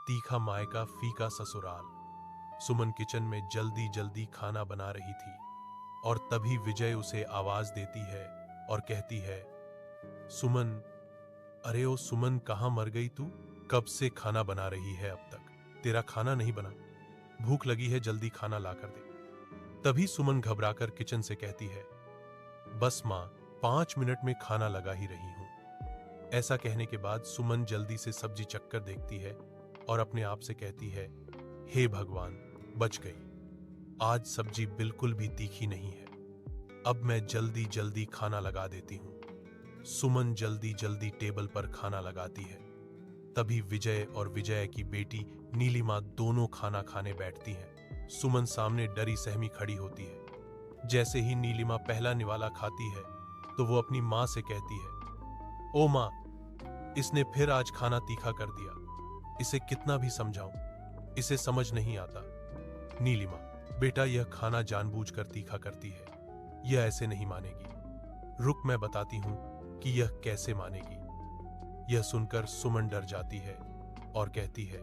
तीखा मायका फीका ससुराल। सुमन किचन में जल्दी जल्दी खाना बना रही थी और तभी विजय उसे आवाज देती है और कहती है, सुमन, अरे ओ सुमन, कहाँ मर गई तू? कब से खाना बना रही है अब तक? तेरा खाना नहीं बना? भूख लगी है, जल्दी खाना ला कर दे। तभी सुमन घबराकर किचन से कहती है, बस माँ, 5 मिनट में खाना लगा ही रही हूं। ऐसा कहने के बाद सुमन जल्दी से सब्जी चक्कर देखती है और अपने आप से कहती है, हे भगवान, बच गई। आज सब्जी बिल्कुल भी तीखी नहीं है। अब मैं जल्दी जल्दी खाना लगा देती हूं। सुमन जल्दी जल्दी टेबल पर खाना लगाती है। तभी विजय और विजय की बेटी नीलिमा दोनों खाना खाने बैठती हैं। सुमन सामने डरी सहमी खड़ी होती है। जैसे ही नीलिमा पहला निवाला खाती है तो वो अपनी मां से कहती है, ओ मां, इसने फिर आज खाना तीखा कर दिया। इसे कितना भी समझाऊं, इसे समझ नहीं आता। नीलिमा, बेटा, यह खाना जानबूझकर तीखा करती है। यह ऐसे नहीं मानेगी। रुक, मैं बताती हूं कि यह कैसे मानेगी। यह सुनकर सुमन डर जाती है और कहती है,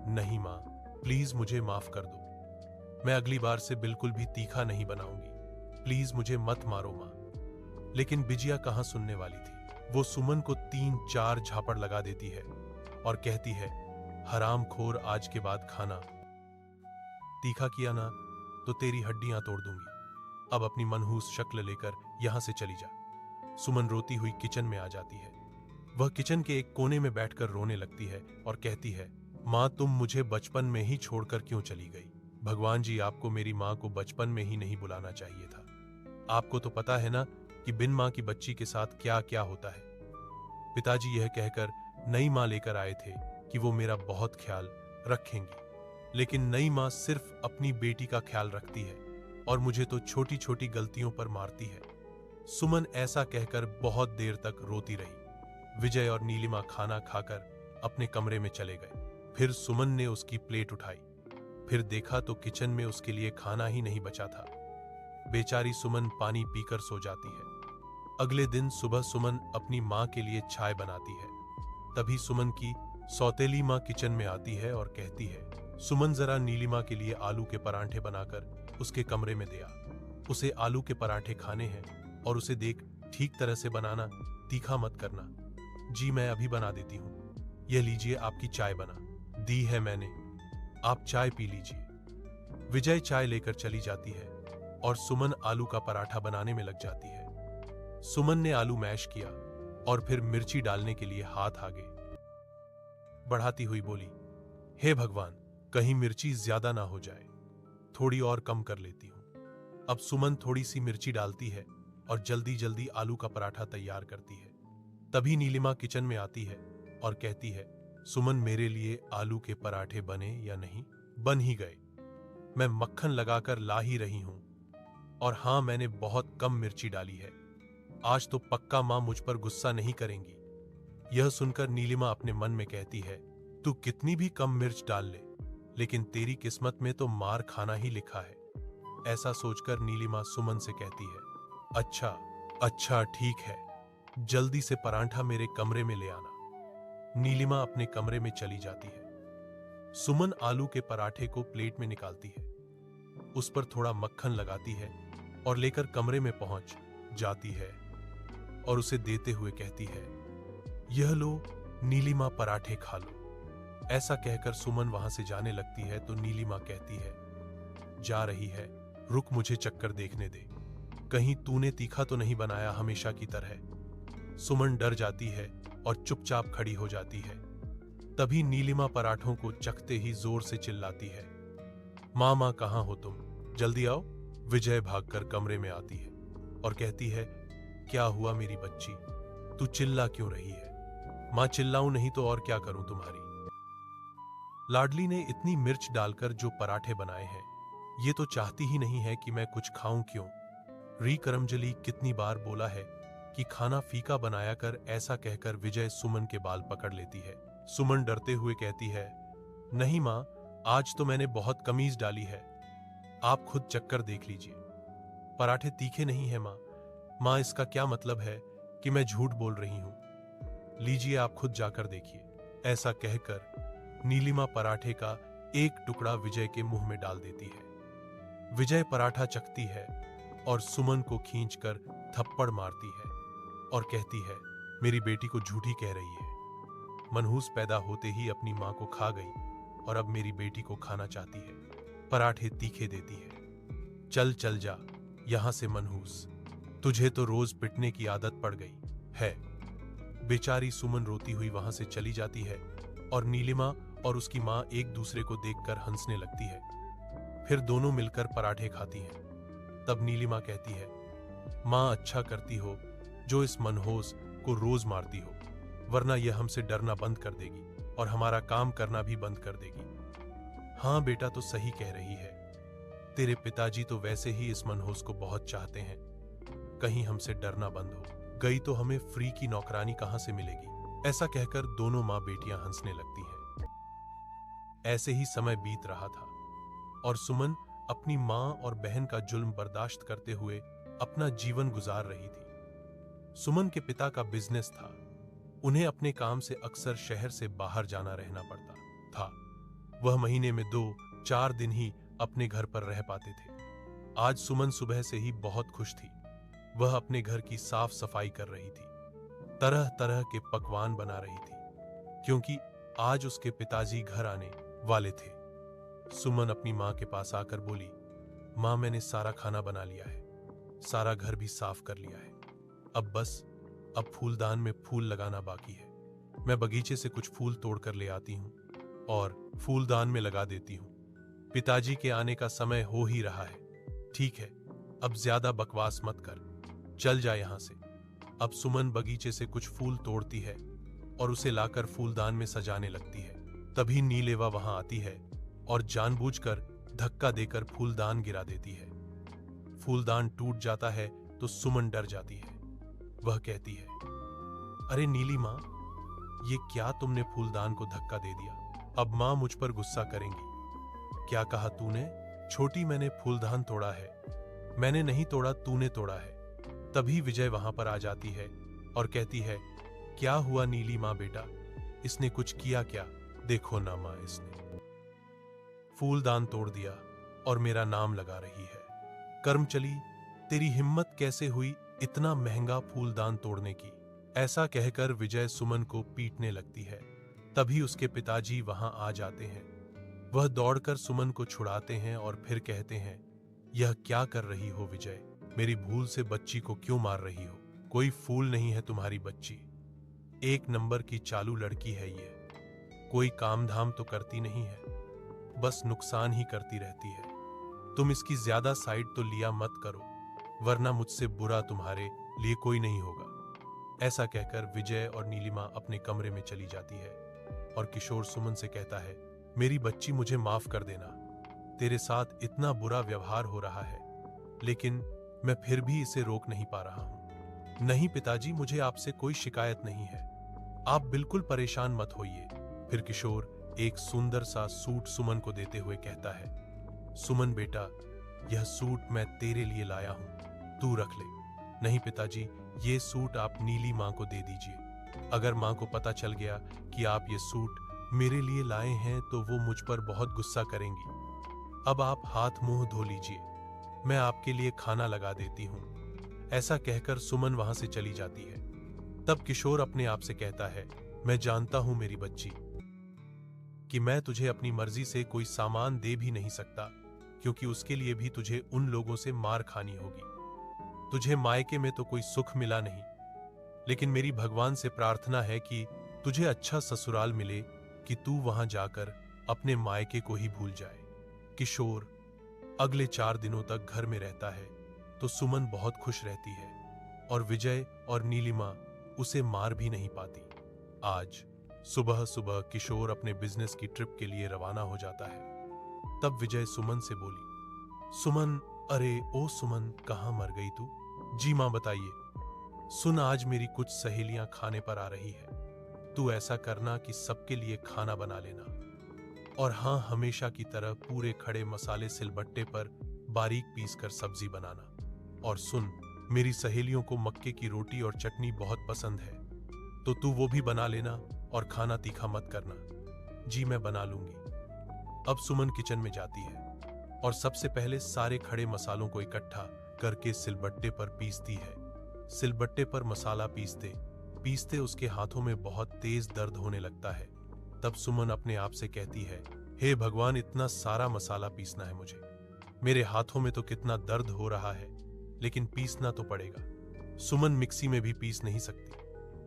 नहीं मां, प्लीज मुझे माफ कर दो। मैं अगली बार से बिल्कुल भी तीखा नहीं बनाऊंगी। प्लीज मुझे मत मारो मां। लेकिन बिजिया कहां सुनने वाली थी। वो सुमन को 3-4 झापड़ लगा देती है और कहती है, हरामखोर, आज के बाद खाना तीखा किया ना तो तेरी हड्डियां तोड़ दूंगी। अब अपनी मनहूस शक्ल लेकर यहां से चली जा। सुमन रोती हुई किचन में आ जाती है। वह किचन के एक कोने में बैठकर रोने लगती है और कहती है, मां, तुम मुझे बचपन में ही छोड़कर क्यों चली गई? भगवान जी, आपको मेरी मां को बचपन में ही नहीं बुलाना चाहिए था। आपको तो पता है ना कि बिन मां की बच्ची के साथ क्या क्या होता है। पिताजी यह कहकर नई मां लेकर आए थे कि वो मेरा बहुत ख्याल रखेंगी, लेकिन नई मां सिर्फ अपनी बेटी का ख्याल रखती है और मुझे तो छोटी छोटी गलतियों पर मारती है। सुमन ऐसा कहकर बहुत देर तक रोती रही। विजय और नीलिमा खाना खाकर अपने कमरे में चले गए। फिर सुमन ने उसकी प्लेट उठाई। फिर देखा तो किचन में उसके लिए खाना ही नहीं बचा था। बेचारी सुमन पानी पीकर सो जाती है। अगले दिन सुबह सुमन अपनी मां के लिए चाय बनाती है। तभी सुमन की सौतेली मां किचन में आती है और कहती है, सुमन, जरा नीलिमा के लिए आलू के पराठे बनाकर उसके कमरे में दे आ। उसे आलू के पराठे खाने हैं और उसे देख ठीक तरह से बनाना, तीखा मत करना। जी, मैं अभी बना देती हूं। यह लीजिए, आपकी चाय बना दी है मैंने, आप चाय पी लीजिए। विजय चाय लेकर चली जाती है और सुमन आलू का पराठा बनाने में लग जाती है। सुमन ने आलू मैश किया और फिर मिर्ची डालने के लिए हाथ आगे बढ़ाती हुई बोली, हे भगवान, कहीं मिर्ची ज्यादा ना हो जाए, थोड़ी और कम कर लेती हूं। अब सुमन थोड़ी सी मिर्ची डालती है और जल्दी जल्दी आलू का पराठा तैयार करती है। तभी नीलिमा किचन में आती है और कहती है, सुमन, मेरे लिए आलू के पराठे बने या नहीं? बन ही गए। मैं मक्खन लगाकर ला ही रही हूं। और हां, मैंने बहुत कम मिर्ची डाली है। आज तो पक्का मां मुझ पर गुस्सा नहीं करेंगी। यह सुनकर नीलिमा अपने मन में कहती है, तू कितनी भी कम मिर्च डाल ले, लेकिन तेरी किस्मत में तो मार खाना ही लिखा है। ऐसा सोचकर नीलिमा सुमन से कहती है, अच्छा अच्छा, ठीक है, जल्दी से पराठा मेरे कमरे में ले आना। नीलिमा अपने कमरे में चली जाती है। सुमन आलू के पराठे को प्लेट में निकालती है, उस पर थोड़ा मक्खन लगाती है और लेकर कमरे में पहुंच जाती है और उसे देते हुए कहती है, यह लो नीलिमा, पराठे खा लो। ऐसा कहकर सुमन वहां से जाने लगती है तो नीलिमा कहती है, जा रही है, रुक, मुझे चक्कर देखने दे, कहीं तूने तीखा तो नहीं बनाया हमेशा की तरह। सुमन डर जाती है और चुपचाप खड़ी हो जाती है। तभी नीलिमा पराठों को चखते ही जोर से चिल्लाती है, मां मां, कहां हो तुम? जल्दी आओ। विजय भागकर कमरे में आती है और कहती है, क्या हुआ मेरी बच्ची, तू चिल्ला क्यों रही है? मां, चिल्लाऊं नहीं तो और क्या करूं तुम्हारी? लाडली ने इतनी मिर्च डालकर जो पराठे बनाए हैं, ये तो चाहती ही नहीं है कि मैं कुछ खाऊं। क्यों? री करमजली कितनी बार बोला है कि खाना फीका बनाया कर। ऐसा कहकर विजय सुमन के बाल पकड़ लेती है। सुमन डरते हुए कहती है, नहीं मां, आज तो मैंने बहुत कमीज डाली है, आप खुद चक्कर देख लीजिए। पराठे तीखे नहीं है मां। मां, इसका क्या मतलब है कि मैं झूठ बोल रही हूं? लीजिए, आप खुद जाकर देखिए। ऐसा कहकर नीलिमा पराठे का एक टुकड़ा विजय के मुंह में डाल देती है। विजय पराठा चखती है और सुमन को खींचकर थप्पड़ मारती है और कहती है, मेरी बेटी को झूठी कह रही है। मनहूस पैदा होते ही अपनी मां को खा गई और अब मेरी बेटी को खाना चाहती है। पराठे तीखे देती है। चल चल जा यहां से मनहूस, तुझे तो रोज पिटने की आदत पड़ गई है। बेचारी सुमन रोती हुई वहां से चली जाती है और नीलिमा और उसकी मां एक दूसरे को देखकर हंसने लगती है। फिर दोनों मिलकर पराठे खाती हैं। तब नीलिमा कहती है, मां अच्छा करती हो जो इस मनहूस को रोज मारती हो, वरना यह हमसे डरना बंद कर देगी और हमारा काम करना भी बंद कर देगी। हाँ बेटा तो सही कह रही है, तेरे पिताजी तो वैसे ही इस मनहूस को बहुत चाहते हैं। कहीं हमसे डरना बंद हो गई तो हमें फ्री की नौकरानी कहां से मिलेगी। ऐसा कहकर दोनों मां बेटियां हंसने लगती हैं। ऐसे ही समय बीत रहा था और सुमन अपनी मां और बहन का जुल्म बर्दाश्त करते हुए अपना जीवन गुजार रही थी। सुमन के पिता का बिजनेस था। उन्हें अपने काम से अक्सर शहर से बाहर जाना रहना पड़ता था। वह महीने में 2-4 दिन ही अपने घर पर रह पाते थे। आज सुमन सुबह से ही बहुत खुश थी। वह अपने घर की साफ सफाई कर रही थी, तरह तरह के पकवान बना रही थी, क्योंकि आज उसके पिताजी घर आने वाले थे। सुमन अपनी मां के पास आकर बोली, मां मैंने सारा खाना बना लिया है, सारा घर भी साफ कर लिया है। अब फूलदान में फूल लगाना बाकी है। मैं बगीचे से कुछ फूल तोड़कर ले आती हूं और फूलदान में लगा देती हूं। पिताजी के आने का समय हो ही रहा है। ठीक है, अब ज्यादा बकवास मत कर, चल जा यहां से। अब सुमन बगीचे से कुछ फूल तोड़ती है और उसे लाकर फूलदान में सजाने लगती है। तभी नीलेवा वहां आती है और जानबूझकर धक्का देकर फूलदान गिरा देती है। फूलदान टूट जाता है तो सुमन डर जाती है। वह कहती है, अरे नीली मां, ये क्या तुमने फूलदान को धक्का दे दिया? अब मां मुझ पर गुस्सा करेंगी। क्या कहा तूने? छोटी, मैंने फूलदान तोड़ा है। मैंने नहीं तोड़ा, तूने तोड़ा है। तभी विजय वहां पर आ जाती है और कहती है, क्या हुआ नीली मां बेटा, इसने कुछ किया क्या? देखो ना मां, इसने फूलदान तोड़ दिया और मेरा नाम लगा रही है। कर्म चली, तेरी हिम्मत कैसे हुई इतना महंगा फूलदान तोड़ने की? ऐसा कहकर विजय सुमन को पीटने लगती है। तभी उसके पिताजी वहां आ जाते हैं। वह दौड़कर सुमन को छुड़ाते हैं और फिर कहते हैं, यह क्या कर रही हो विजय? मेरी भूल से बच्ची को क्यों मार रही हो? कोई फूल नहीं है तुम्हारी बच्ची। एक नंबर की चालू लड़की है ये। कोई काम धाम तो करती नहीं है, बस नुकसान ही करती रहती है। तुम इसकी ज्यादा साइड तो लिया मत करो, वरना मुझसे बुरा तुम्हारे लिए कोई नहीं होगा। ऐसा कहकर विजय और नीलिमा अपने कमरे में चली जाती है और किशोर सुमन से कहता है, मेरी बच्ची मुझे माफ कर देना। तेरे साथ इतना बुरा व्यवहार हो रहा है, लेकिन मैं फिर भी इसे रोक नहीं पा रहा हूं। नहीं पिताजी, मुझे आपसे कोई शिकायत नहीं है, आप बिल्कुल परेशान मत होइए। फिर किशोर एक सुंदर सा सूट सुमन को देते हुए कहता है, सुमन बेटा, यह सूट मैं तेरे लिए लाया हूं, तू रख ले। नहीं पिताजी, ये सूट आप नीली मां को दे दीजिए। अगर मां को पता चल गया कि आप ये सूट मेरे लिए लाए हैं तो वो मुझ पर बहुत गुस्सा करेंगी। अब आप हाथ मुंह धो लीजिए, मैं आपके लिए खाना लगा देती हूं। ऐसा कहकर सुमन वहां से चली जाती है। तब किशोर अपने आप से कहता है, मैं जानता हूं मेरी बच्ची कि मैं तुझे अपनी मर्जी से कोई सामान दे भी नहीं सकता, क्योंकि उसके लिए भी तुझे उन लोगों से मार खानी होगी। तुझे मायके में तो कोई सुख मिला नहीं, लेकिन मेरी भगवान से प्रार्थना है कि तुझे अच्छा ससुराल मिले कि तू वहां जाकर अपने मायके को ही भूल जाए। किशोर अगले 4 दिनों तक घर में रहता है तो सुमन बहुत खुश रहती है और विजय और नीलिमा उसे मार भी नहीं पाती। आज सुबह सुबह किशोर अपने बिजनेस की ट्रिप के लिए रवाना हो जाता है। तब विजय सुमन से बोली, सुमन, अरे ओ सुमन, कहां मर गई तू? जी मां बताइए। सुन, आज मेरी कुछ सहेलियां खाने पर आ रही है। तू ऐसा करना कि सबके लिए खाना बना लेना, और हां, हमेशा की तरह पूरे खड़े मसाले सिलबट्टे पर बारीक पीस कर सब्जी बनाना। और सुन, मेरी सहेलियों को मक्के की रोटी और चटनी बहुत पसंद है, तो तू वो भी बना लेना और खाना तीखा मत करना। जी मैं बना लूंगी। अब सुमन किचन में जाती है और सबसे पहले सारे खड़े मसालों को इकट्ठा करके सिलबट्टे पर पीसती है। सिलबट्टे पर मसाला पीसते पीसते उसके हाथों में बहुत तेज दर्द होने लगता है। तब सुमन अपने आप से कहती है, हे भगवान, इतना सारा मसाला पीसना है मुझे, मेरे हाथों में तो कितना दर्द हो रहा है, लेकिन पीसना तो पड़ेगा। सुमन मिक्सी में भी पीस नहीं सकती,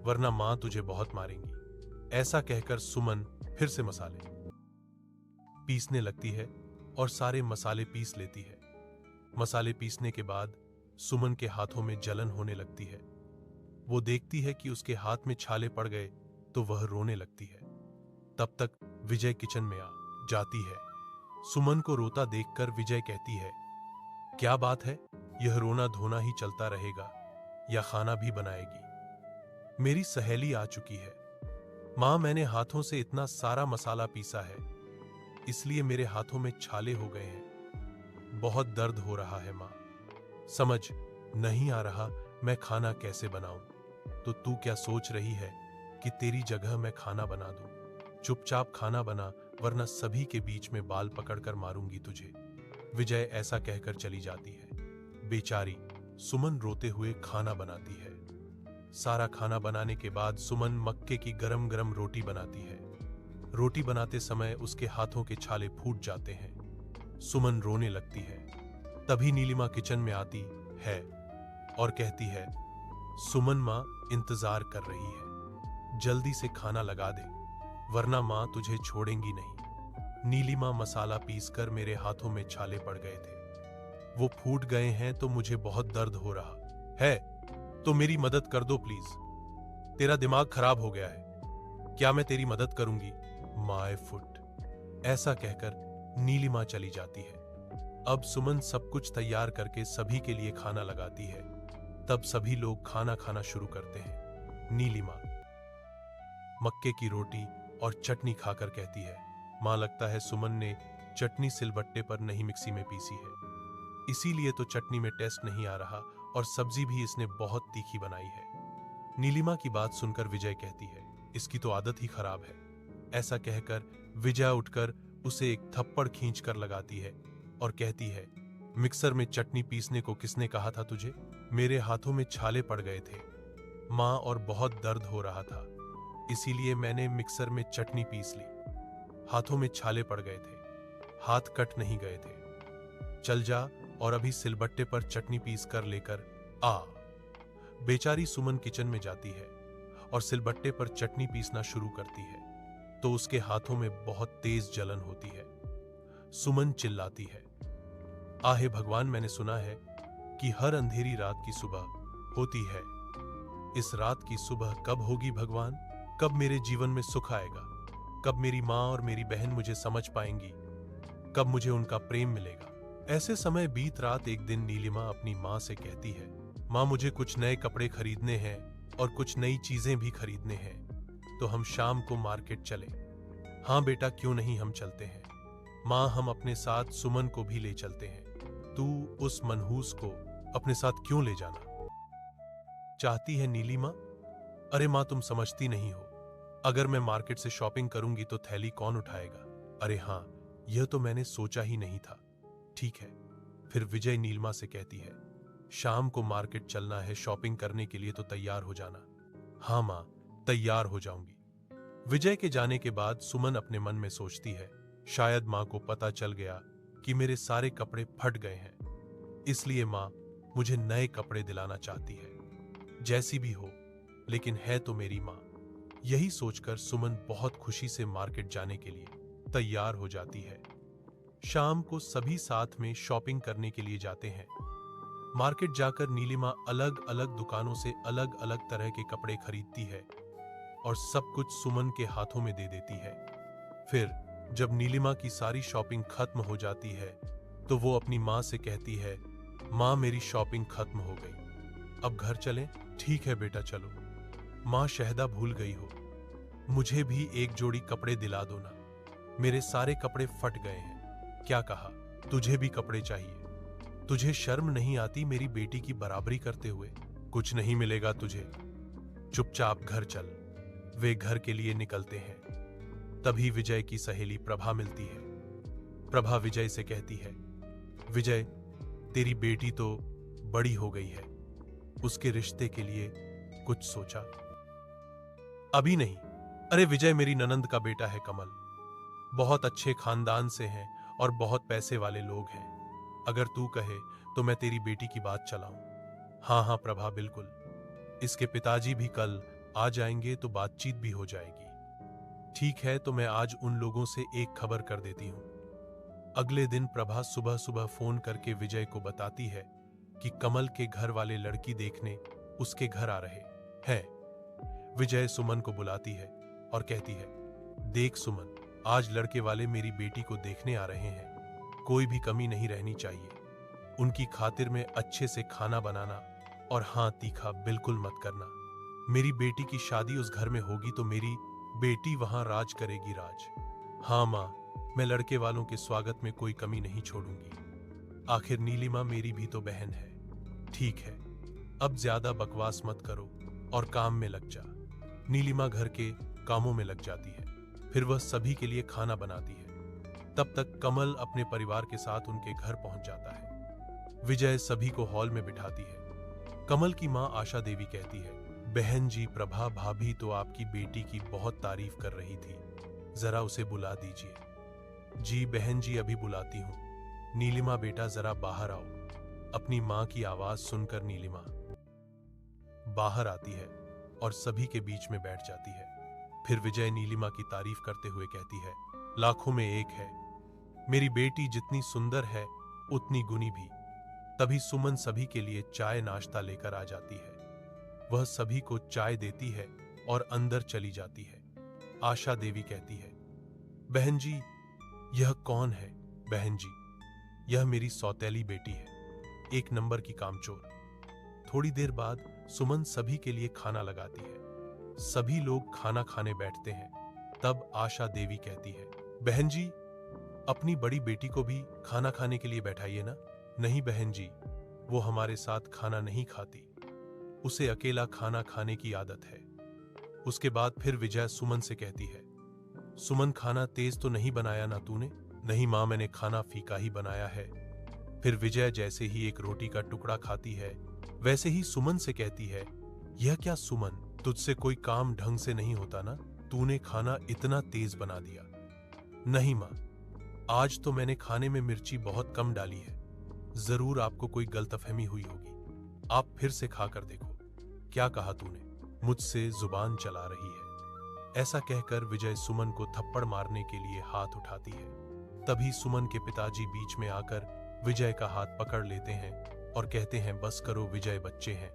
वरना मां तुझे बहुत मारेंगी। ऐसा कहकर सुमन फिर से मसाले पीसने लगती है और सारे मसाले पीस लेती है। मसाले पीसने के बाद सुमन के हाथों में जलन होने लगती है। वो देखती है कि उसके हाथ में छाले पड़ गए तो वह रोने लगती है। तब तक विजय किचन में आ जाती है। सुमन को रोता देखकर विजय कहती है, क्या बात है, यह रोना धोना ही चलता रहेगा या खाना भी बनाएगी? मेरी सहेली आ चुकी है। मां, मैंने हाथों से इतना सारा मसाला पीसा है, इसलिए मेरे हाथों में छाले हो गए हैं। बहुत दर्द हो रहा है मां, समझ नहीं आ रहा मैं खाना कैसे बनाऊं। तो तू क्या सोच रही है कि तेरी जगह मैं खाना बना दूं? चुपचाप खाना बना, वरना सभी के बीच में बाल पकड़कर मारूंगी तुझे। विजय ऐसा कहकर चली जाती है। बेचारी सुमन रोते हुए खाना बनाती है। सारा खाना बनाने के बाद सुमन मक्के की गरम गरम रोटी बनाती है। रोटी बनाते समय उसके हाथों के छाले फूट जाते हैं। सुमन रोने लगती है। तभी नीलिमा किचन में आती है और कहती है, सुमन मां इंतजार कर रही है, जल्दी से खाना लगा दे, वरना मां तुझे छोड़ेंगी नहीं। नीलिमा, मसाला पीसकर मेरे हाथों में छाले पड़ गए थे, वो फूट गए हैं तो मुझे बहुत दर्द हो रहा है, तो मेरी मदद कर दो प्लीज। तेरा दिमाग खराब हो गया है, क्या मैं तेरी मदद करूंगी? My foot. ऐसा कहकर नीलिमा चली जाती है। अब सुमन सब कुछ तैयार करके सभी के लिए खाना लगाती है। तब सभी लोग खाना खाना शुरू करते हैं। नीलिमा मक्के की रोटी और चटनी खाकर कहती है, मां, लगता है सुमन ने चटनी सिलबट्टे पर नहीं मिक्सी में पीसी है, इसीलिए तो चटनी में टेस्ट नहीं आ रहा और सब्जी भी इसने बहुत तीखी बनाई है। नीलिमा की बात सुनकर विजय कहती है, इसकी तो आदत ही खराब है। ऐसा कहकर विजय उठकर उसे एक थप्पड़ खींचकर लगाती है और कहती है, मिक्सर में चटनी पीसने को किसने कहा था तुझे? मेरे हाथों में छाले पड़ गए थे मां, और बहुत दर्द हो रहा था, इसीलिए मैंने मिक्सर में चटनी पीस ली। हाथों में छाले पड़ गए थे, हाथ कट नहीं गए थे। चल जा और अभी सिलबट्टे पर चटनी पीस कर लेकर आ। बेचारी सुमन किचन में जाती है और सिलबट्टे पर चटनी पीसना शुरू करती है तो उसके हाथों में बहुत तेज जलन होती है। सुमन चिल्लाती है, आहे भगवान, मैंने सुना है कि हर अंधेरी रात की सुबह होती है। इस रात की सुबह कब होगी भगवान? कब मेरे जीवन में सुख आएगा? कब मेरी मां और मेरी बहन मुझे समझ पाएंगी? कब मुझे उनका प्रेम मिलेगा? ऐसे समय बीत रात एक दिन नीलिमा अपनी मां से कहती है, मां, मुझे कुछ नए कपड़े खरीदने हैं और कुछ नई चीजें भी खरीदने हैं, तो हम शाम को मार्केट चले। हाँ बेटा, क्यों नहीं, हम चलते हैं। मां, हम अपने साथ सुमन को भी ले चलते हैं। तू उस मनहूस को अपने साथ क्यों ले जाना चाहती है नीलिमा? अरे मां, तुम समझती नहीं हो, अगर मैं मार्केट से शॉपिंग करूंगी तो थैली कौन उठाएगा? अरे हाँ, यह तो मैंने सोचा ही नहीं था। ठीक है। फिर विजय नीलिमा से कहती है, शाम को मार्केट चलना है, शॉपिंग करने के लिए तो तैयार हो जाना। हाँ मां, तैयार हो जाऊंगी। विजय के जाने के बाद सुमन अपने मन में सोचती है, शायद मां को पता चल गया कि मेरे सारे कपड़े फट गए हैं, इसलिए मां मुझे नए कपड़े दिलाना चाहती है। जैसी भी हो, लेकिन है तो मेरी मां। यही सोचकर सुमन बहुत खुशी से मार्केट जाने के लिए तैयार हो जाती है। शाम को सभी साथ में शॉपिंग करने के लिए जाते हैं। मार्केट जाकर नीलिमा अलग अलग दुकानों से अलग अलग तरह के कपड़े खरीदती है और सब कुछ सुमन के हाथों में दे देती है। फिर जब नीलिमा की सारी शॉपिंग खत्म हो जाती है तो वो अपनी मां से कहती है, मां, मेरी शॉपिंग खत्म हो गई, अब घर चलें? ठीक है बेटा, चलो। मां, शहदा भूल गई हो, मुझे भी एक जोड़ी कपड़े दिला दो ना, मेरे सारे कपड़े फट गए हैं। क्या कहा? तुझे भी कपड़े चाहिए? तुझे शर्म नहीं आती मेरी बेटी की बराबरी करते हुए? कुछ नहीं मिलेगा तुझे, चुपचाप घर चल। वे घर के लिए निकलते हैं। तभी विजय की सहेली प्रभा मिलती है। प्रभा विजय से कहती है, विजय, तेरी बेटी तो बड़ी हो गई है, उसके रिश्ते के लिए कुछ सोचा? अभी नहीं। अरे विजय, मेरी ननंद का बेटा है कमल, बहुत अच्छे खानदान से हैं और बहुत पैसे वाले लोग हैं। अगर तू कहे तो मैं तेरी बेटी की बात चलाऊं। हाँ हाँ प्रभा, बिल्कुल। इसके पिताजी भी कल आ जाएंगे तो बातचीत भी हो जाएगी। ठीक है, तो मैं आज उन लोगों से एक खबर कर देती हूं। अगले दिन प्रभा सुबह सुबह फोन करके विजय को बताती है कि कमल के घर वाले लड़की देखने उसके घर आ रहे हैं। विजय सुमन को बुलाती है और कहती है, देख सुमन, आज लड़के वाले मेरी बेटी को देखने आ रहे हैं, कोई भी कमी नहीं रहनी चाहिए। उनकी खातिर में अच्छे से खाना बनाना, और हाँ, तीखा बिल्कुल मत करना। मेरी बेटी की शादी उस घर में होगी तो मेरी बेटी वहां राज करेगी, राज। हाँ माँ, मैं लड़के वालों के स्वागत में कोई कमी नहीं छोड़ूंगी। आखिर नीलिमा मेरी भी तो बहन है। ठीक है, अब ज्यादा बकवास मत करो और काम में लग जा। नीलिमा घर के कामों में लग जाती है, फिर वह सभी के लिए खाना बनाती है। तब तक कमल अपने परिवार के साथ उनके घर पहुंच जाता है। विजय सभी को हॉल में बिठाती है। कमल की मां आशा देवी कहती है, बहन जी, प्रभा भाभी तो आपकी बेटी की बहुत तारीफ कर रही थी, जरा उसे बुला दीजिए। जी बहन जी, अभी बुलाती हूं। नीलिमा बेटा, जरा बाहर आओ। अपनी मां की आवाज सुनकर नीलिमा बाहर आती है और सभी के बीच में बैठ जाती है। फिर विजय नीलिमा की तारीफ करते हुए कहती है, लाखों में एक है, मेरी बेटी जितनी सुंदर है उतनी गुणी भी। तभी सुमन सभी के लिए चाय नाश्ता लेकर आ जाती है। वह सभी को चाय देती है और अंदर चली जाती है। आशा देवी कहती है, बहन जी, यह कौन है? बहन जी, यह मेरी सौतेली बेटी है, एक नंबर की कामचोर। थोड़ी देर बाद सुमन सभी के लिए खाना लगाती है। सभी लोग खाना खाने बैठते हैं। तब आशा देवी कहती है, बहन जी, अपनी बड़ी बेटी को भी खाना खाने के लिए बैठाइए ना। नहीं बहन जी, वो हमारे साथ खाना नहीं खाती, उसे अकेला खाना खाने की आदत है। उसके बाद फिर विजय सुमन से कहती है, सुमन, खाना तेज तो नहीं बनाया ना तूने? नहीं मां, मैंने खाना फीका ही बनाया है। फिर विजय जैसे ही एक रोटी का टुकड़ा खाती है, वैसे ही सुमन से कहती है, यह क्या सुमन, तुझसे कोई काम ढंग से नहीं होता ना? तूने खाना इतना तेज बना दिया। नहीं मां, आज तो मैंने खाने में मिर्ची बहुत कम डाली है, जरूर आपको कोई गलतफहमी हुई होगी, आप फिर से खाकर देखो। क्या कहा तूने? मुझसे जुबान चला रही है। ऐसा कहकर विजय सुमन को थप्पड़ मारने के लिए हाथ उठाती है। तभी सुमन के पिताजी बीच में आकर विजय का हाथ पकड़ लेते हैं और कहते हैं, बस करो विजय, बच्चे हैं,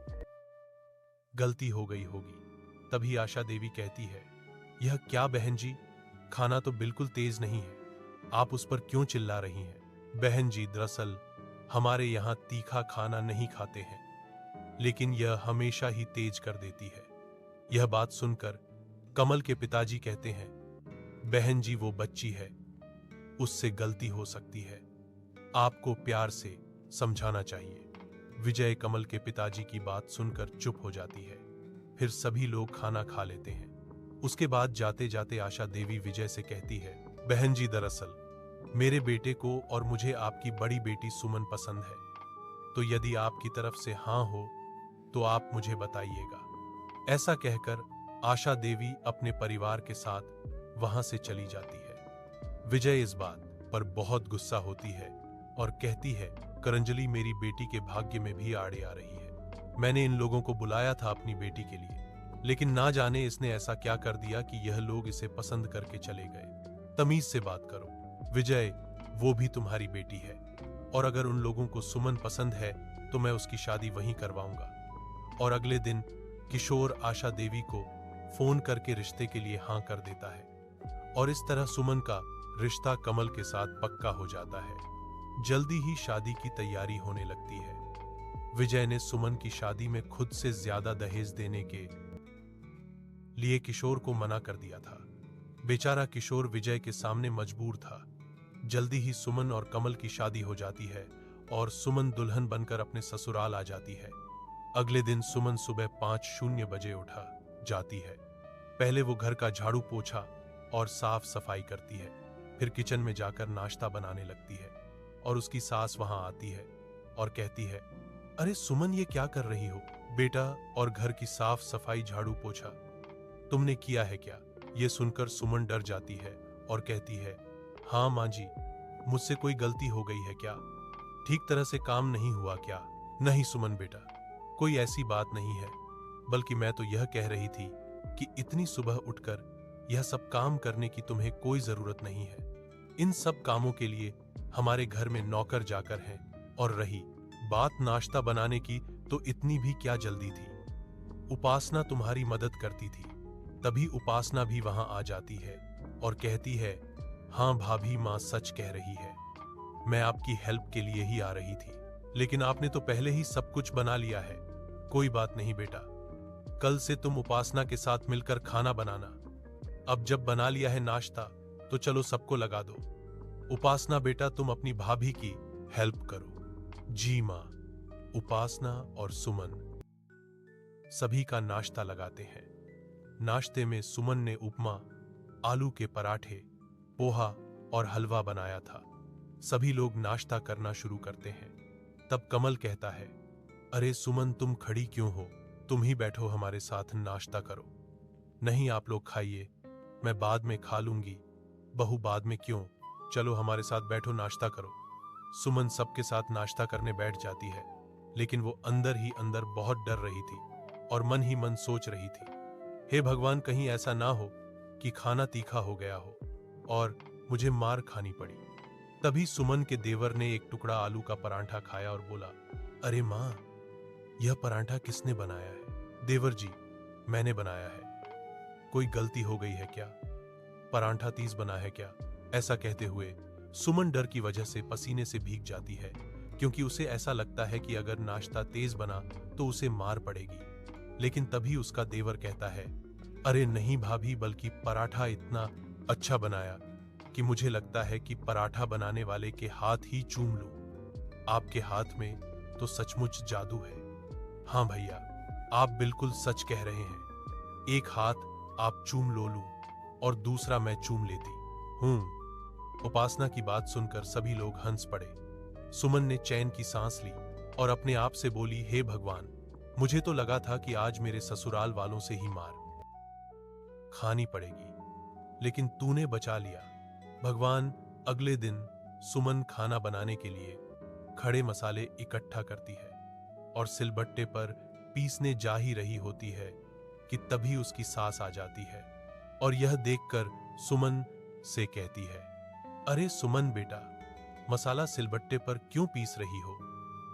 गलती हो गई होगी। तभी आशा देवी कहती है, यह क्या बहन जी, खाना तो बिल्कुल तेज नहीं है, आप उस पर क्यों चिल्ला रही हैं? बहन जी, दरअसल हमारे यहाँ तीखा खाना नहीं खाते हैं, लेकिन यह हमेशा ही तेज कर देती है। यह बात सुनकर कमल के पिताजी कहते हैं, बहन जी, वो बच्ची है, उससे गलती हो सकती है, आपको प्यार से समझाना चाहिए। विजय कमल के पिताजी की बात सुनकर चुप हो जाती है। फिर सभी लोग खाना खा लेते हैं। उसके बाद जाते जाते आशा देवी विजय से कहती है, बहन जी, दरअसल मेरे बेटे को और मुझे आपकी बड़ी बेटी सुमन पसंद है, तो यदि आपकी तरफ से हाँ हो तो आप मुझे बताइएगा। ऐसा कहकर आशा देवी अपने परिवार के साथ वहां से चली जाती है। विजय इस बात पर बहुत गुस्सा होती है और कहती है, करंजली मेरी बेटी के भाग्य में भी आड़े आ रही है। मैंने इन लोगों को बुलाया था अपनी बेटी के लिए, लेकिन ना जाने इसने ऐसा क्या कर दिया कि यह लोग इसे पसंद करके चले गए। तमीज से बात करो विजय, वो भी तुम्हारी बेटी है, और अगर उन लोगों को सुमन पसंद है तो मैं उसकी शादी वहीं करवाऊंगा। और अगले दिन किशोर आशा देवी को फोन करके रिश्ते के लिए हाँ कर देता है और इस तरह सुमन का रिश्ता कमल के साथ पक्का हो जाता है। जल्दी ही शादी की तैयारी होने लगती है। विजय ने सुमन की शादी में खुद से ज्यादा दहेज देने के लिए किशोर को मना कर दिया था। बेचारा किशोर विजय के सामने मजबूर था। जल्दी ही सुमन और कमल की शादी हो जाती है और सुमन दुल्हन बनकर अपने ससुराल आ जाती है। अगले दिन सुमन सुबह 5:00 बजे उठा जाती है। पहले वो घर का झाड़ू पोछा और साफ सफाई करती है। फिर किचन में जाकर नाश्ता बनाने लगती है और उसकी सास वहां आती है और कहती है, अरे सुमन, ये क्या कर रही हो बेटा? और घर की साफ सफाई, झाड़ू पोछा तुमने किया है क्या? ये सुनकर सुमन डर जाती है और कहती है, हाँ माँ जी, मुझसे कोई गलती हो गई है क्या? ठीक तरह से काम नहीं हुआ क्या? नहीं सुमन बेटा, कोई ऐसी बात नहीं है, बल्कि मैं तो यह कह रही थी कि इतनी सुबह उठकर यह सब काम करने की तुम्हें कोई जरूरत नहीं है। इन सब कामों के लिए हमारे घर में नौकर जाकर हैं। और रही बात नाश्ता बनाने की, तो इतनी भी क्या जल्दी थी? उपासना तुम्हारी मदद करती थी, तभी उपासना भी वहां आ जाती है और कहती है, हाँ भाभी, माँ सच कह रही है, मैं आपकी हेल्प के लिए ही आ रही थी, लेकिन आपने तो पहले ही सब कुछ बना लिया है। कोई बात नहीं बेटा, कल से तुम उपासना के साथ मिलकर खाना बनाना। अब जब बना लिया है नाश्ता, तो चलो सबको लगा दो। उपासना बेटा, तुम अपनी भाभी की हेल्प करो। जी माँ। उपासना और सुमन सभी का नाश्ता लगाते हैं। नाश्ते में सुमन ने उपमा, आलू के पराठे, पोहा और हलवा बनाया था। सभी लोग नाश्ता करना शुरू करते हैं। तब कमल कहता है, अरे सुमन, तुम खड़ी क्यों हो? तुम ही बैठो, हमारे साथ नाश्ता करो। नहीं, आप लोग खाइए, मैं बाद में खा लूंगी। बहू, बाद में क्यों? चलो हमारे साथ बैठो, नाश्ता करो। सुमन सबके साथ नाश्ता करने बैठ जाती है, लेकिन वो अंदर ही अंदर बहुत डर रही थी और मन ही मन सोच रही थी, हे भगवान, कहीं ऐसा ना हो कि खाना तीखा हो गया हो और मुझे मार खानी पड़ी। तभी सुमन के देवर ने एक टुकड़ा आलू का परांठा खाया और बोला, अरे माँ, यह परांठा किसने बनाया है? देवर जी, मैंने बनाया है। कोई गलती हो गई है क्या? परांठा तीज बना है क्या? ऐसा कहते हुए सुमन डर की वजह से पसीने से भीग जाती है, क्योंकि उसे ऐसा लगता है कि अगर नाश्ता तेज बना तो उसे मार पड़ेगी। लेकिन तभी उसका देवर कहता है, अरे नहीं भाभी, बल्कि पराठा इतना अच्छा बनाया कि मुझे लगता है कि पराठा बनाने वाले के हाथ ही चूम लूं। आपके हाथ में तो सचमुच जादू है। हाँ भैया, आप बिल्कुल सच कह रहे हैं। एक हाथ आप चूम लो लूं और दूसरा मैं चूम लेती हूं। उपासना की बात सुनकर सभी लोग हंस पड़े। सुमन ने चैन की सांस ली और अपने आप से बोली, हे भगवान, मुझे तो लगा था कि आज मेरे ससुराल वालों से ही मार खानी पड़ेगी, लेकिन तूने बचा लिया भगवान। अगले दिन सुमन खाना बनाने के लिए खड़े मसाले इकट्ठा करती है और सिलबट्टे पर पीसने जा ही रही होती है कि तभी उसकी सास आ जाती है और यह देखकर सुमन से कहती है, अरे सुमन बेटा, मसाला सिलबट्टे पर क्यों पीस रही हो?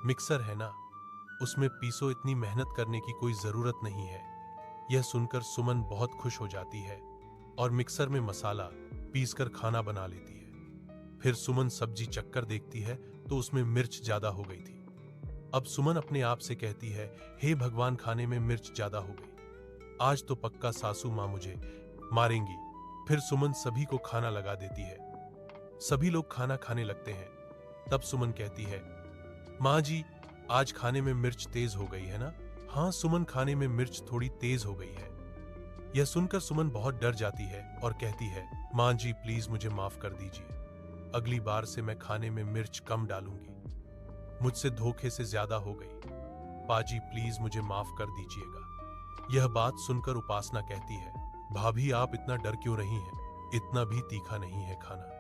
मिक्सर है ना, उसमें पीसो, इतनी मेहनत करने की कोई जरूरत नहीं है। यह सुनकर सुमन बहुत खुश हो जाती है और मिक्सर में मसाला पीसकर खाना बना लेती है। फिर सुमन सब्जी चक्कर देखती है तो उसमें मिर्च ज्यादा हो गई थी। अब सुमन अपने आप से कहती है, हे भगवान, खाने में मिर्च ज्यादा हो गई, आज तो पक्का सासू माँ मुझे मारेंगी। फिर सुमन सभी को खाना लगा देती है। सभी लोग खाना खाने लगते हैं। तब सुमन कहती है, माँ जी, आज खाने में मिर्च तेज हो गई है ना? हाँ सुमन, खाने में मिर्च थोड़ी तेज हो गई है। यह सुनकर सुमन बहुत डर जाती है और कहती है, माँ जी प्लीज मुझे माफ कर दीजिए, अगली बार से मैं खाने में मिर्च कम डालूंगी, मुझसे धोखे से ज्यादा हो गई, पाजी प्लीज मुझे माफ कर दीजिएगा। यह बात सुनकर उपासना कहती है, भाभी आप इतना डर क्यों रही हैं? इतना भी तीखा नहीं है खाना।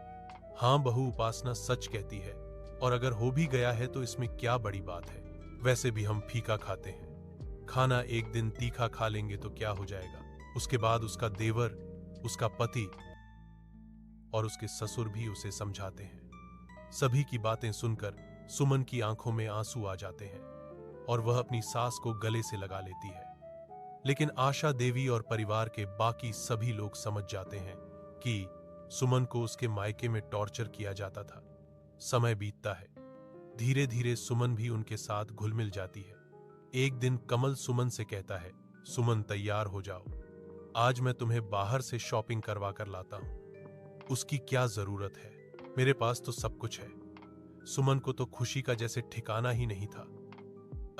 हाँ बहू, उपासना सच कहती है, और अगर हो भी गया है तो इसमें क्या बड़ी बात है, वैसे भी हम फीका खाते हैं, खाना एक दिन तीखा खा लेंगे तो क्या हो जाएगा। उसके बाद उसका देवर, उसका पति और उसके ससुर भी उसे समझाते हैं। सभी की बातें सुनकर सुमन की आंखों में आंसू आ जाते हैं और वह अपनी सास को गले से लगा लेती है। लेकिन आशा देवी और परिवार के बाकी सभी लोग समझ जाते हैं कि सुमन को उसके मायके में टॉर्चर किया जाता था। समय बीतता है, धीरे धीरे सुमन भी उनके साथ घुल मिल जाती है। एक दिन कमल सुमन से कहता है, सुमन तैयार हो जाओ, आज मैं तुम्हें बाहर से शॉपिंग करवा कर लाता हूं। उसकी क्या जरूरत है, मेरे पास तो सब कुछ है। सुमन को तो खुशी का जैसे ठिकाना ही नहीं था।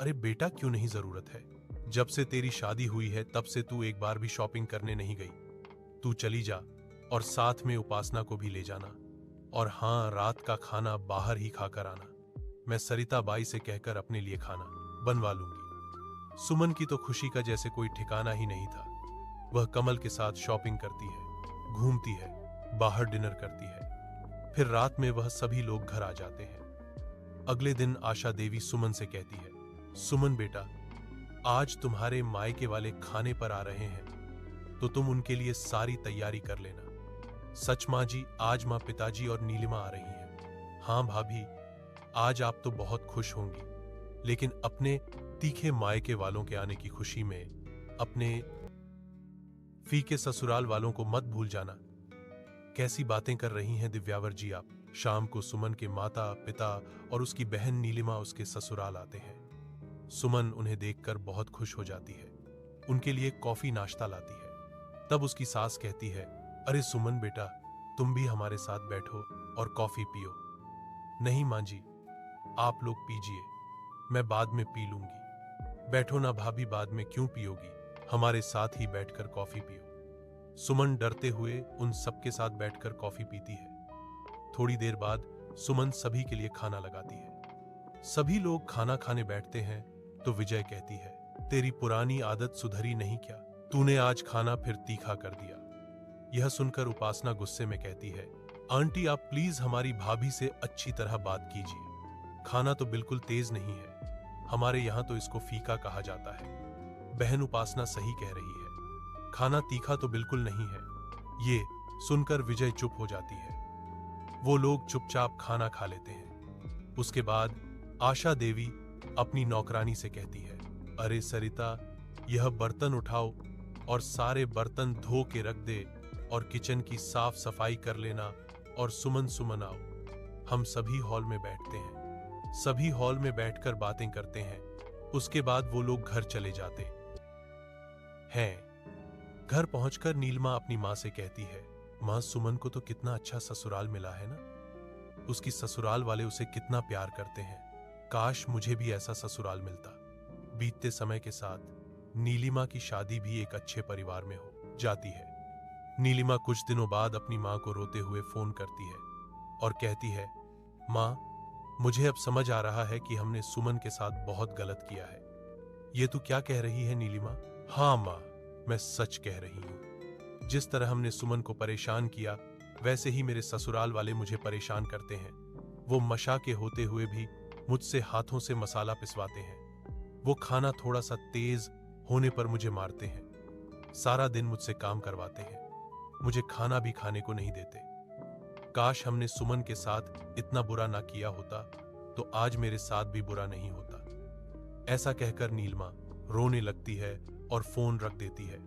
अरे बेटा, क्यों नहीं जरूरत है? जब से तेरी शादी हुई है तब से तू एक बार भी शॉपिंग करने नहीं गई। तू चली जा, और साथ में उपासना को भी ले जाना। और हाँ, रात का खाना बाहर ही खाकर आना। मैं सरिता बाई से कहकर अपने लिए खाना बनवा लूंगी। सुमन की तो खुशी का जैसे कोई ठिकाना ही नहीं था। वह कमल के साथ शॉपिंग करती है, घूमती है, बाहर डिनर करती है, फिर रात में वह सभी लोग घर आ जाते हैं। अगले दिन आशा देवी सुमन से कहती है, सुमन बेटा, आज तुम्हारे मायके वाले खाने पर आ रहे हैं, तो तुम उनके लिए सारी तैयारी कर लेना। सच माँ जी, आज माँ, पिताजी और नीलिमा आ रही हैं। हाँ भाभी, आज आप तो बहुत खुश होंगी, लेकिन अपने तीखे मायके वालों के आने की खुशी में अपने फीके ससुराल वालों को मत भूल जाना। कैसी बातें कर रही हैं दिव्यावर जी आप। शाम को सुमन के माता पिता और उसकी बहन नीलिमा उसके ससुराल आते हैं। सुमन उन्हें देखकर बहुत खुश हो जाती है, उनके लिए कॉफी नाश्ता लाती है। तब उसकी सास कहती है, अरे सुमन बेटा, तुम भी हमारे साथ बैठो और कॉफी पियो। नहीं मां जी, आप लोग पीजिए, मैं बाद में पी लूंगी। बैठो ना भाभी, बाद में क्यों पियोगी, हमारे साथ ही बैठकर कॉफी पियो। सुमन डरते हुए उन सबके साथ बैठकर कॉफी पीती है। थोड़ी देर बाद सुमन सभी के लिए खाना लगाती है। सभी लोग खाना खाने बैठते हैं तो विजय कहती है, तेरी पुरानी आदत सुधरी नहीं क्या? तूने आज खाना फिर तीखा कर दिया। यह सुनकर उपासना गुस्से में कहती है, आंटी आप प्लीज हमारी भाभी से अच्छी तरह बात कीजिए। खाना तो बिल्कुल तेज नहीं है, हमारे यहाँ तो इसको फीका कहा जाता है। बहन उपासना सही कह रही है, खाना तीखा तो बिल्कुल नहीं है। ये सुनकर विजय चुप हो जाती है। वो लोग चुपचाप खाना खा लेते हैं। उसके बाद आशा देवी अपनी नौकरानी से कहती है, अरे सरिता, यह बर्तन उठाओ और सारे बर्तन धो के रख दे और किचन की साफ सफाई कर लेना। और सुमन सुमन आओ। हम सभी हॉल में बैठते हैं, सभी हॉल में बैठकर बातें करते हैं। उसके बाद वो लोग घर चले जाते हैं। घर पहुंचकर नीलिमा अपनी मां से कहती है, मां, सुमन को तो कितना अच्छा ससुराल मिला है ना। उसकी ससुराल वाले उसे कितना प्यार करते हैं। काश मुझे भी ऐसा ससुराल मिलता। बीतते समय के साथ नीलिमा की शादी भी एक अच्छे परिवार में हो जाती है। नीलिमा कुछ दिनों बाद अपनी मां को रोते हुए फोन करती है और कहती है, मां, मुझे अब समझ आ रहा है कि हमने सुमन के साथ बहुत गलत किया है। ये तू क्या कह रही है नीलिमा? हाँ मां, मैं सच कह रही हूं। जिस तरह हमने सुमन को परेशान किया, वैसे ही मेरे ससुराल वाले मुझे परेशान करते हैं। वो मशा के होते हुए भी मुझसे हाथों से मसाला पिसवाते हैं। वो खाना थोड़ा सा तेज होने पर मुझे मारते हैं। सारा दिन मुझसे काम करवाते हैं। मुझे खाना भी खाने को नहीं देते। काश हमने सुमन के साथ इतना बुरा ना किया होता, तो आज मेरे साथ भी बुरा नहीं होता। ऐसा कहकर नीलिमा रोने लगती है और फोन रख देती है।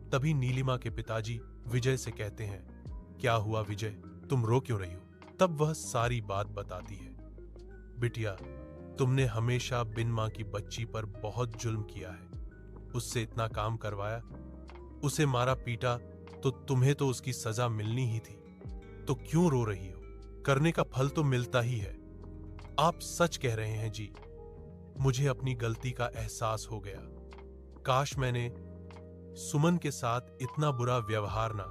तभी नीलिमा के पिताजी विजय से कहते हैं, क्या हुआ विजय, तुम रो क्यों रही हो? तब वह सारी बात बताती है। बिटिया, तुमने हमेशा बिन मां की बच्ची पर बहुत जुल्म किया है। उससे इतना काम करवाया, उसे मारा पीटा, तो तुम्हें तो उसकी सजा मिलनी ही थी। तो क्यों रो रही हो? करने का फल तो मिलता ही है। आप सच कह रहे हैं जी, मुझे अपनी गलती का एहसास हो गया। काश मैंने सुमन के साथ इतना बुरा व्यवहार ना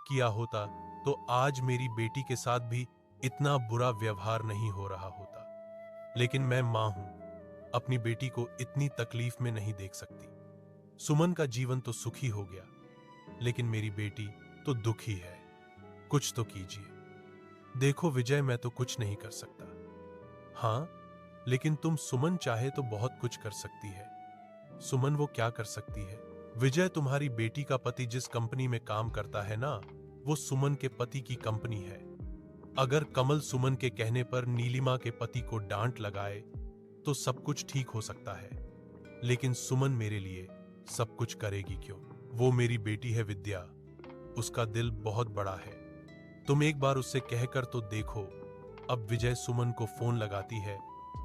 किया होता, तो आज मेरी बेटी के साथ भी इतना बुरा व्यवहार नहीं हो रहा होता। लेकिन मैं मां हूं, अपनी बेटी को इतनी तकलीफ में नहीं देख सकती। सुमन का जीवन तो सुखी हो गया, लेकिन मेरी बेटी तो दुखी है। कुछ तो कीजिए। देखो विजय, मैं तो कुछ नहीं कर सकता। हाँ, लेकिन तुम सुमन चाहे तो बहुत कुछ कर सकती है। सुमन वो क्या कर सकती है? विजय, तुम्हारी बेटी का पति जिस कंपनी में काम करता है ना, वो सुमन के पति की कंपनी है। अगर कमल सुमन के कहने पर नीलिमा के पति को डांट लगाए तो सब कुछ ठीक हो सकता है। लेकिन सुमन मेरे लिए सब कुछ करेगी क्यों? वो मेरी बेटी है विद्या, उसका दिल बहुत बड़ा है। तुम एक बार उससे कहकर तो देखो। अब विजय सुमन को फोन लगाती है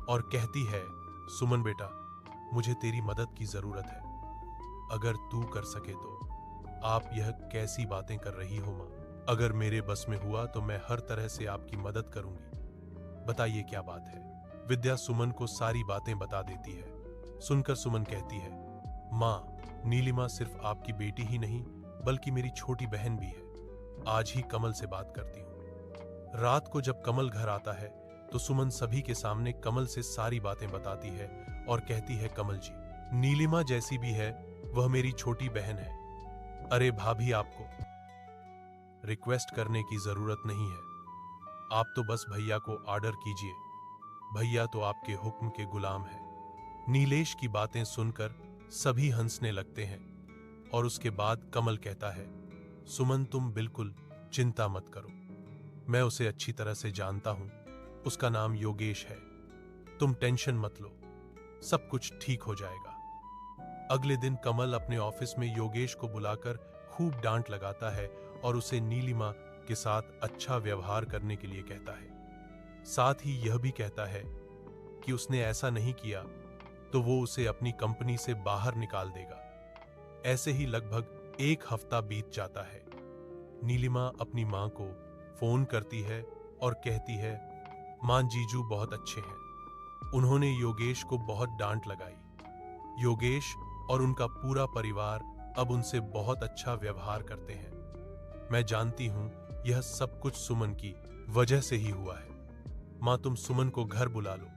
और कहती है, सुमन बेटा, मुझे तेरी मदद की जरूरत है। अगर तू कर सके तो। आप यह कैसी बातें कर रही हो मां? अगर मेरे बस में हुआ तो मैं हर तरह से आपकी मदद करूंगी। बताइए क्या बात है? विद्या सुमन को सारी बातें बता देती है। सुनकर सुमन कहती है, मां, नीलिमा सिर्फ आपकी बेटी ही नहीं, बल्कि मेरी छोटी बहन भी है। आज ही कमल से बात करती हूँ। रात को जब कमल घर आता है तो सुमन सभी के सामने कमल से सारी बातें बताती है और कहती है, कमल जी, नीलिमा जैसी भी है वह मेरी छोटी बहन है। अरे भाभी, आपको रिक्वेस्ट करने की जरूरत नहीं है, आप तो बस भैया को ऑर्डर कीजिए, भैया तो आपके हुक्म के गुलाम हैं। नीलेश की बातें सुनकर सभी हंसने लगते हैं और उसके बाद कमल कहता है, सुमन तुम बिल्कुल चिंता मत करो, मैं उसे अच्छी तरह से जानता हूं, उसका नाम योगेश है, तुम टेंशन मत लो, सब कुछ ठीक हो जाएगा। अगले दिन कमल अपने ऑफिस में योगेश को बुलाकर खूब डांट लगाता है और उसे नीलिमा के साथ अच्छा व्यवहार करने के लिए कहता है। साथ ही यह भी कहता है कि उसने ऐसा नहीं किया तो वो उसे अपनी कंपनी से बाहर निकाल देगा। ऐसे ही लगभग 1 हफ्ता बीत जाता है। नीलिमा अपनी मां को फोन करती है और कहती है, मां, जीजू बहुत अच्छे हैं, उन्होंने योगेश को बहुत डांट लगाई। योगेश और उनका पूरा परिवार अब उनसे बहुत अच्छा व्यवहार करते हैं। मैं जानती हूं यह सब कुछ सुमन की वजह से ही हुआ है। मां, तुम सुमन को घर बुला लो,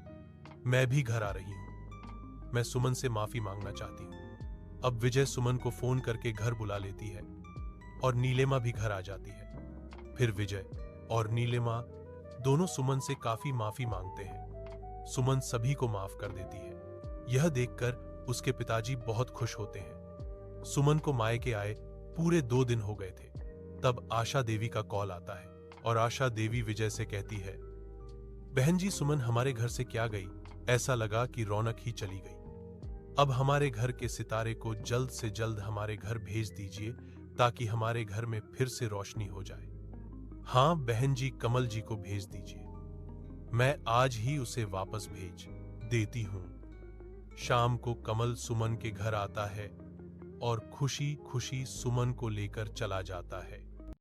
मैं भी घर आ रही हूं, मैं सुमन से माफी मांगना चाहती हूं। अब विजय सुमन को फोन करके घर बुला लेती है और नीलिमा भी घर आ जाती है। फिर विजय और नीलिमा दोनों सुमन से काफी माफी मांगते हैं। सुमन सभी को माफ कर देती है। यह देखकर उसके पिताजी बहुत खुश होते हैं। सुमन को मायके आए पूरे 2 दिन हो गए थे। तब आशा देवी का कॉल आता है और आशा देवी विजय से कहती है, बहन जी, सुमन हमारे घर से क्या गई, ऐसा लगा कि रौनक ही चली गई। अब हमारे घर के सितारे को जल्द से जल्द हमारे घर भेज दीजिए ताकि हमारे घर में फिर से रोशनी हो जाए। हाँ बहन जी, कमल जी को भेज दीजिए, मैं आज ही उसे वापस भेज देती हूं। शाम को कमल सुमन के घर आता है और खुशी खुशी सुमन को लेकर चला जाता है।